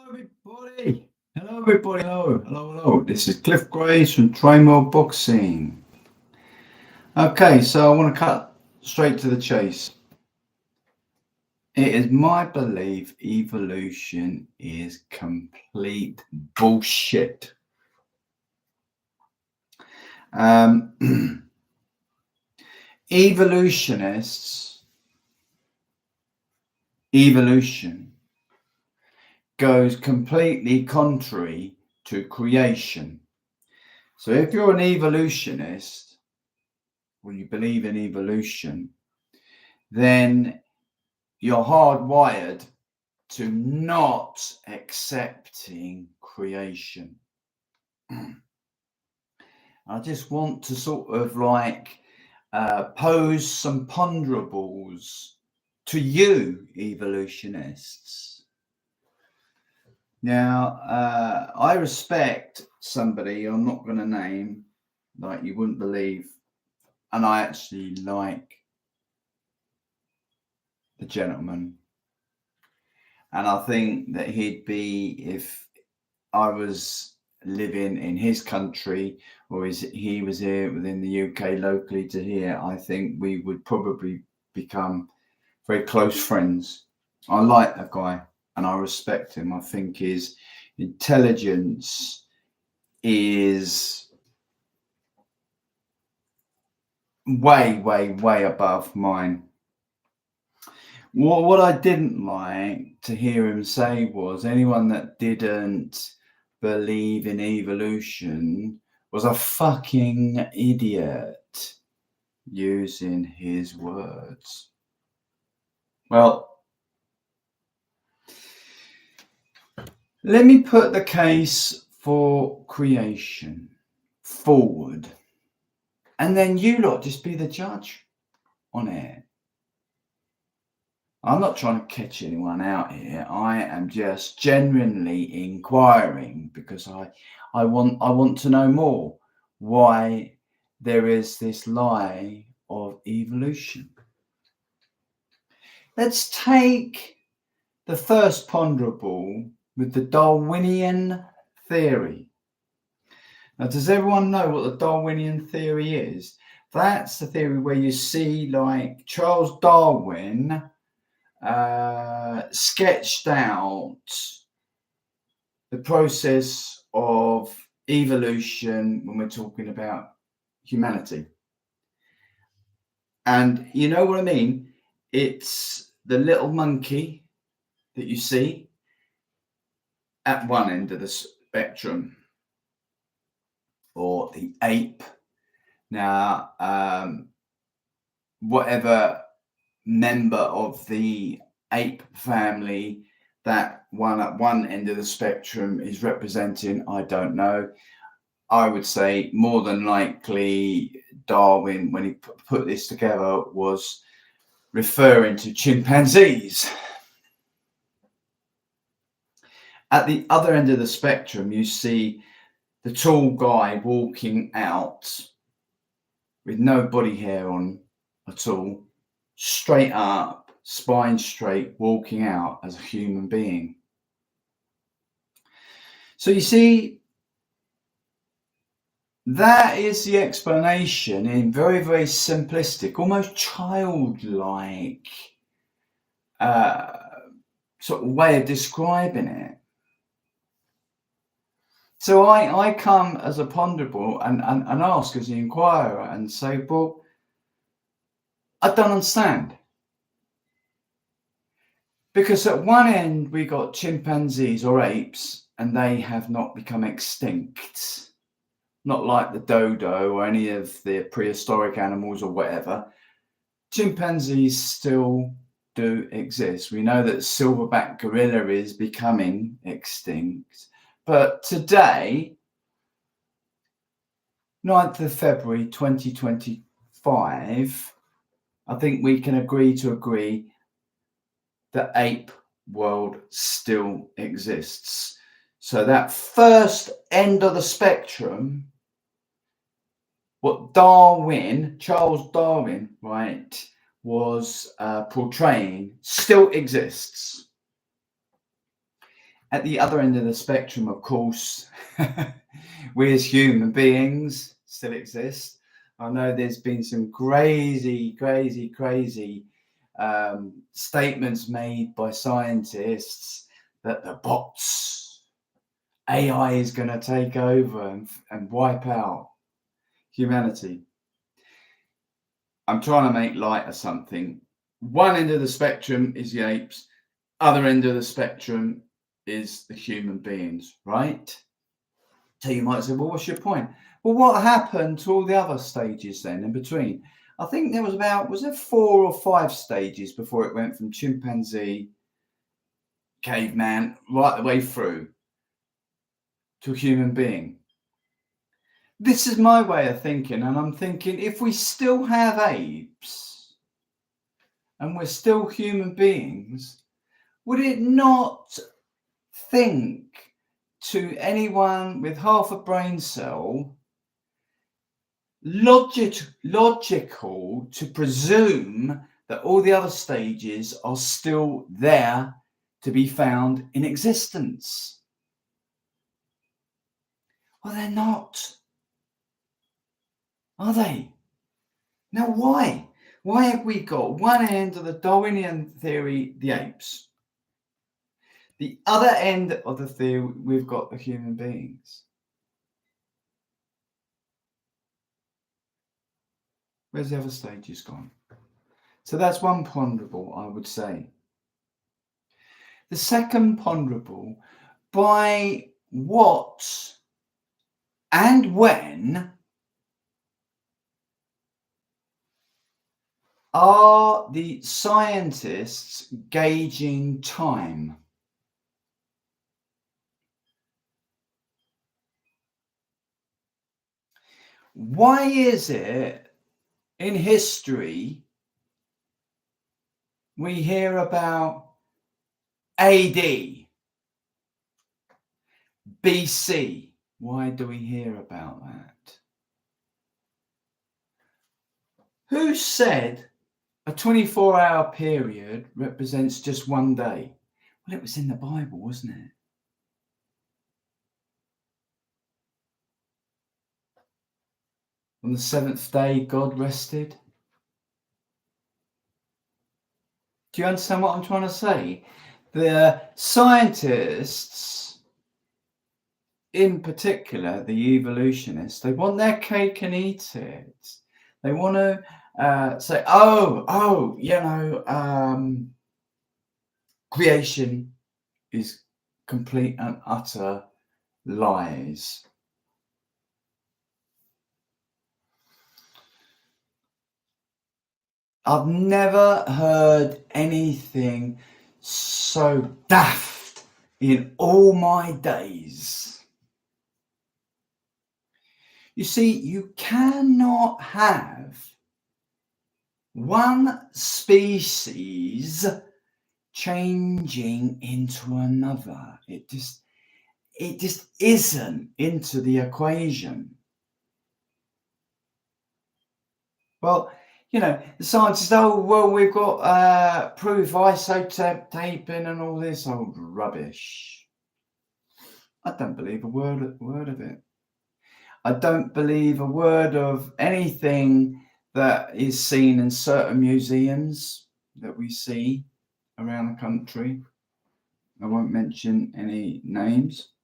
everybody. Hello, everybody. Hello. This is Cliff Grace from Trainwell Boxing. Okay, so I want to cut straight to the chase. It is my belief evolution is complete bullshit. Evolutionists, evolution goes completely contrary to creation. So if you're an evolutionist, or you believe in evolution, then you're hardwired to not accepting creation. I just want to sort of pose some ponderables to you, evolutionists. Now, I respect somebody I'm not going to name, like you wouldn't believe, and I actually like the gentleman. And I think that he'd be, if I was living in his country or he was here within the UK locally to here, I think we would probably become very close friends. I like that guy and I respect him. I think his intelligence is way above mine. What I didn't like to hear him say was anyone that didn't believe in evolution was a fucking idiot, using his words. Well, let me put the case for creation forward, and then you lot just be the judge on it. I'm not trying to catch anyone out here. I am just genuinely inquiring because I want to know more why there is this lie of evolution. Let's take the first ponderable with the Darwinian theory. Now, does everyone know what the Darwinian theory is? That's the theory where you see like Charles Darwin sketched out the process of evolution when we're talking about humanity. And you know what I mean? It's the little monkey that you see at one end of the spectrum, or the ape. Now, whatever member of the ape family that one at one end of the spectrum is representing, I don't know. I would say more than likely Darwin, when he put this together, was referring to chimpanzees. At the other end of the spectrum, you see the tall guy walking out with no body hair on at all, straight up, spine straight, walking out as a human being. So you see, that is the explanation in very simplistic, almost childlike sort of way of describing it. So I come as a ponderable and ask as the inquirer and say, well, I don't understand. Because at one end we got chimpanzees or apes and they have not become extinct. Not like the dodo or any of the prehistoric animals or whatever. Chimpanzees still do exist. We know that silverback gorilla is becoming extinct. But today, 9th of February 2025, I think we can agree the ape world still exists. So that first end of the spectrum, what Charles Darwin, right, was portraying, still exists. At the other end of the spectrum, of course, we as human beings still exist. I know there's been some crazy statements made by scientists that the bots, AI is going to take over and wipe out humanity. I'm trying to make light of something. One end of the spectrum is the apes, other end of the spectrum is the human beings, right? So you might say, well, what's your point? Well, what happened to all the other stages then in between? I think there was there 4 or 5 stages before it went from chimpanzee, caveman, right the way through to human being. This is my way of thinking, and I'm thinking if we still have apes and we're still human beings, would it not think to anyone with half a brain cell logical to presume that all the other stages are still there to be found in existence? Well, they're not, are they? Now, why? Why have we got one end of the Darwinian theory, the apes? The other end of the theory, we've got the human beings. Where's the other stages gone? So that's one ponderable, I would say. The second ponderable, by what and when are the scientists gauging time? Why is it in history we hear about AD, BC? Why do we hear about that? Who said a 24-hour period represents just one day? Well, it was in the Bible, wasn't it? On the 7th day, God rested. Do you understand what I'm trying to say? The scientists, in particular, the evolutionists, they want their cake and eat it. They want to say, creation is complete and utter lies. I've never heard anything so daft in all my days. You see, you cannot have one species changing into another. It just isn't into the equation. Well, the scientists, we've got proof, isotaping and all this old rubbish. I don't believe a word of it. I don't believe a word of anything that is seen in certain museums that we see around the country. I won't mention any names.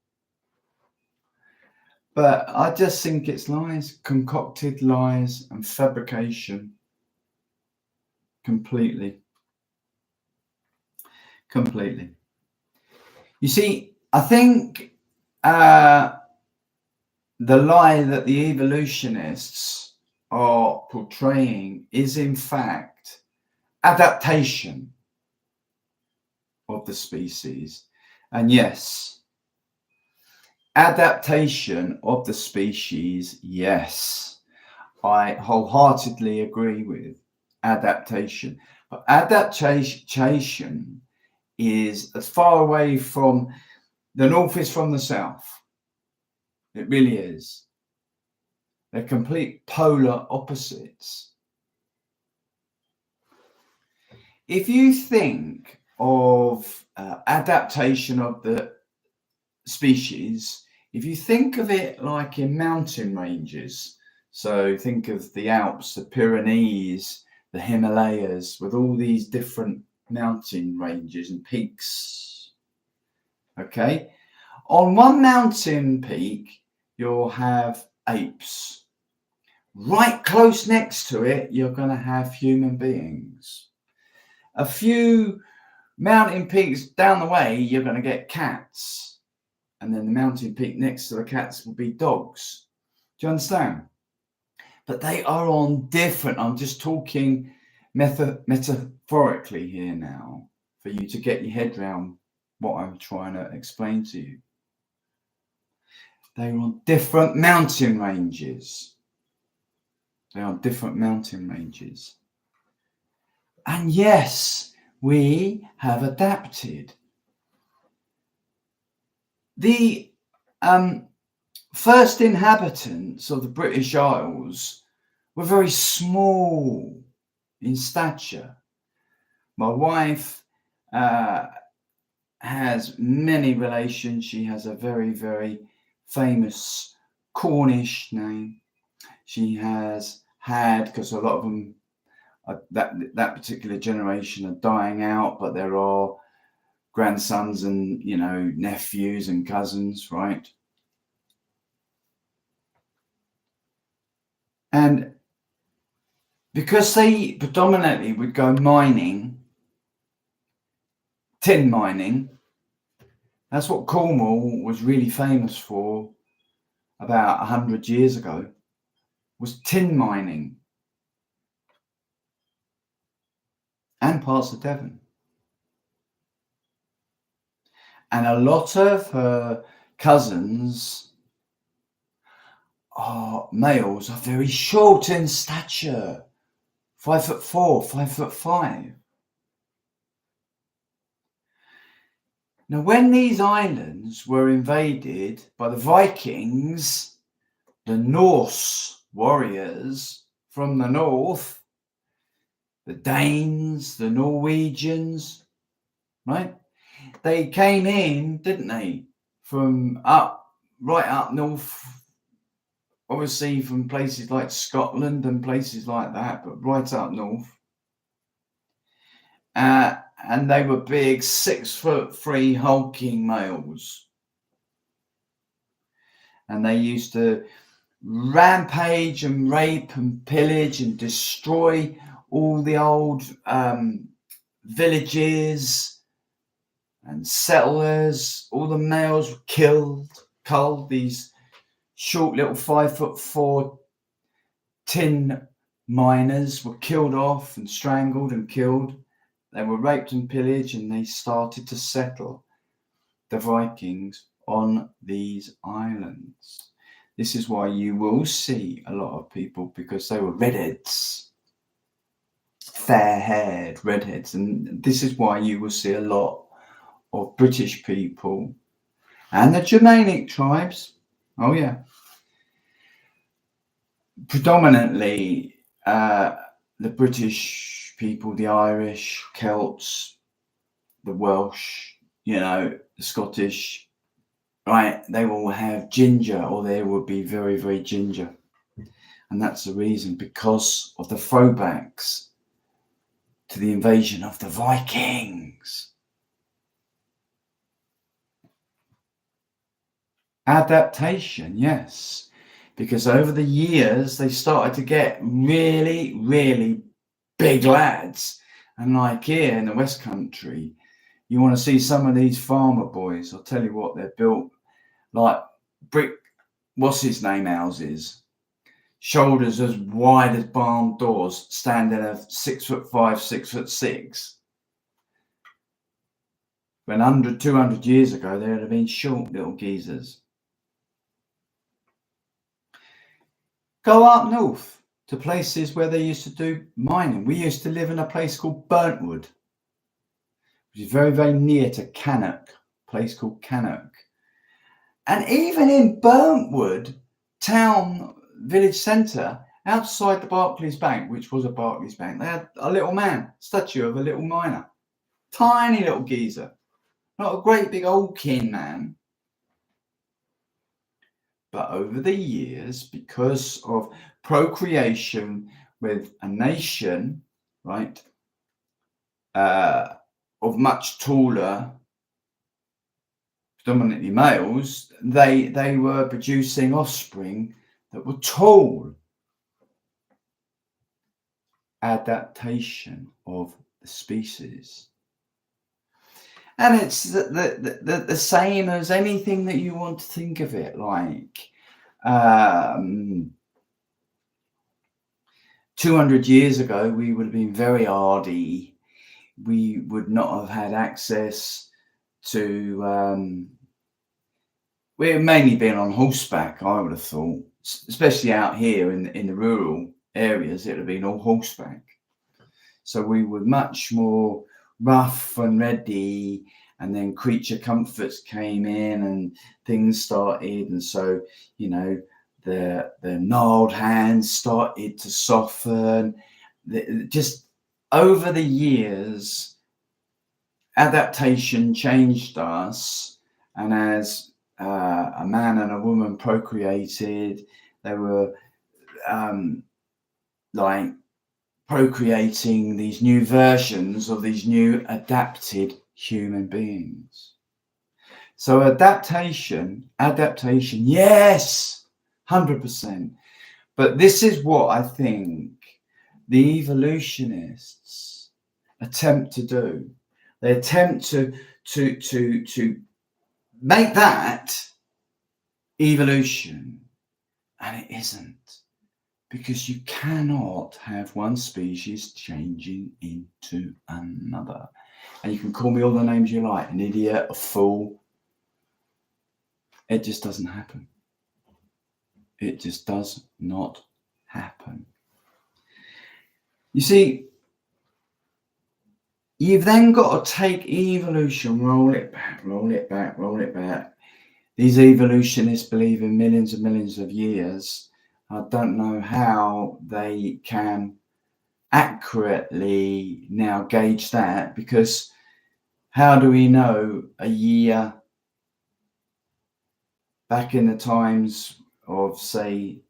But I just think it's lies, concocted lies and fabrication. Completely. You see, I think the lie that the evolutionists are portraying is in fact adaptation of the species. And yes, adaptation of the species, yes, I wholeheartedly agree with adaptation. But adaptation is as far away from the north is from the south. It really is. They're complete polar opposites. If you think of adaptation of the species, if you think of it like in mountain ranges, so think of the Alps, the Pyrenees, the Himalayas, with all these different mountain ranges and peaks. Okay, on one mountain peak, you'll have apes. Right close next to it, you're going to have human beings. A few mountain peaks down the way, you're going to get cats. And then the mountain peak next to the cats will be dogs. Do you understand? But they are on different, I'm just talking metaphorically here now, for you to get your head around what I'm trying to explain to you. They're on different mountain ranges. They're on different mountain ranges. And yes, we have adapted. The first inhabitants of the British Isles were very small in stature. My wife has many relations. She has a very, very famous Cornish name. She has had, because a lot of them, that particular generation are dying out, but there are grandsons and, you know, nephews and cousins, right? And because they predominantly would go mining, tin mining, that's what Cornwall was really famous for about 100 years ago, was tin mining, and parts of Devon. And a lot of her cousins are males, are very short in stature, 5'4", 5'5". Now, when these islands were invaded by the Vikings, the Norse warriors from the north, the Danes, the Norwegians, right? They came in, didn't they, from right up north, obviously from places like Scotland and places like that, but right up north. And they were big, 6'3" hulking males. And they used to rampage and rape and pillage and destroy all the old villages and settlers. All the males were culled. These short little 5'4" tin miners were killed off and strangled and killed. They were raped and pillaged, and they started to settle, the Vikings, on these islands. This is why you will see a lot of people, because they were redheads, fair-haired redheads, and this is why you will see a lot of British people and the Germanic tribes. Oh yeah, predominantly the British people, the Irish, Celts, the Welsh, you know, the Scottish, right? They will have ginger, or they will be very, very ginger. And that's the reason, because of the throwbacks to the invasion of the Vikings. Adaptation, yes, because over the years they started to get really, really big lads. And like here in the West Country, you want to see some of these farmer boys, I'll tell you what, they're built like brick, what's his name houses, shoulders as wide as barn doors, standing at 6'5", 6'6". When 100, 200 years ago, they would have been short little geezers. Go up north to places where they used to do mining. We used to live in a place called Burntwood, which is very, very near to Cannock, a place called Cannock. And even in Burntwood town, village centre, outside the Barclays Bank, which was a Barclays Bank, they had a little man, statue of a little miner, tiny little geezer, not a great big old kin man, But over the years, because of procreation with a nation, right, of much taller, predominantly males, they were producing offspring that were tall. Adaptation of the species. And it's the same as anything that you want to think of it like. 200 years ago, we would have been very hardy. We would not have had access to, we've mainly been on horseback, I would have thought, especially out here in the rural areas, it would have been all horseback. So we were much more rough and ready, and then creature comforts came in and things started, and so the gnarled hands started to soften. Just over the years, adaptation changed us, and as a man and a woman procreated, they were like procreating these new versions of these new adapted human beings. So adaptation, yes, 100%. But this is what I think the evolutionists attempt to do. They attempt to make that evolution, and it isn't. Because you cannot have one species changing into another. And you can call me all the names you like, an idiot, a fool. It just doesn't happen. It just does not happen. You see, you've then got to take evolution, roll it back, roll it back, roll it back. These evolutionists believe in millions and millions of years. I don't know how they can accurately now gauge that, because how do we know a year back in the times of, say,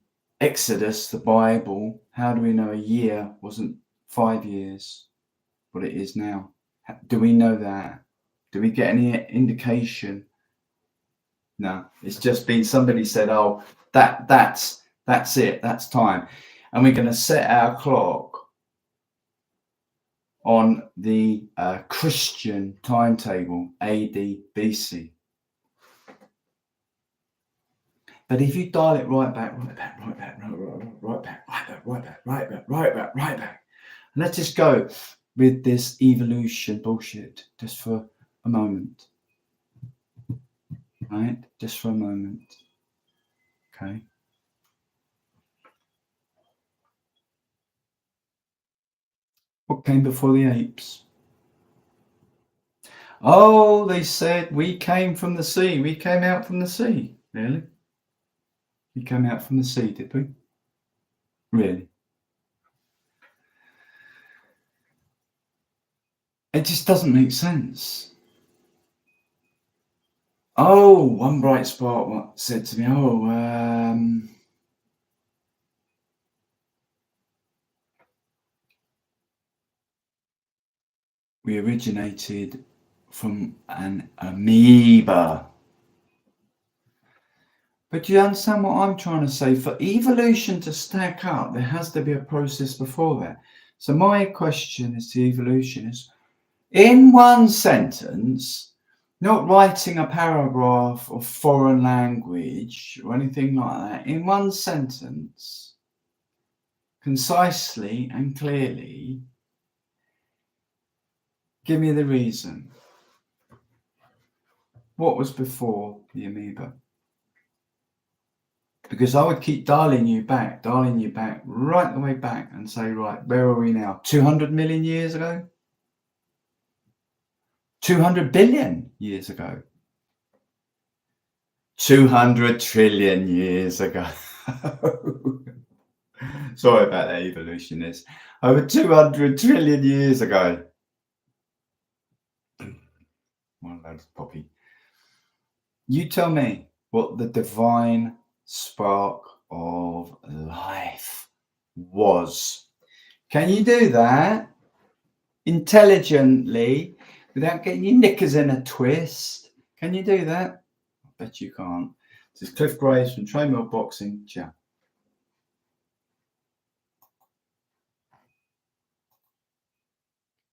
Exodus, the Bible, how do we know a year wasn't 5 years, what it is now? Do we know that? Do we get any indication? No, it's just been somebody said, oh, that's it, that's time. And we're going to set our clock on the Christian timetable, AD, BC. But if you dial it right back, and let's just go with this evolution bullshit just for a moment. Right? Just for a moment. Okay. What came before the apes? Oh, they said we came from the sea. We came out from the sea. Really? We came out from the sea, did we? Really? It just doesn't make sense. Oh, one bright spark said to me, we originated from an amoeba. But do you understand what I'm trying to say? For evolution to stack up, there has to be a process before that. So my question is to evolutionists, in one sentence, not writing a paragraph of foreign language or anything like that, in one sentence, concisely and clearly, give me the reason. What was before the amoeba? Because I would keep dialing you back right the way back and say, right, where are we now? 200 million years ago? 200 billion years ago? 200 trillion years ago? Sorry about that, evolutionists. Over 200 trillion years ago. One of those poppy. You tell me what the divine spark of life was. Can you do that intelligently without getting your knickers in a twist? Can you do that? I bet you can't. This is Cliff Graves from Trainmill Boxing. Ciao.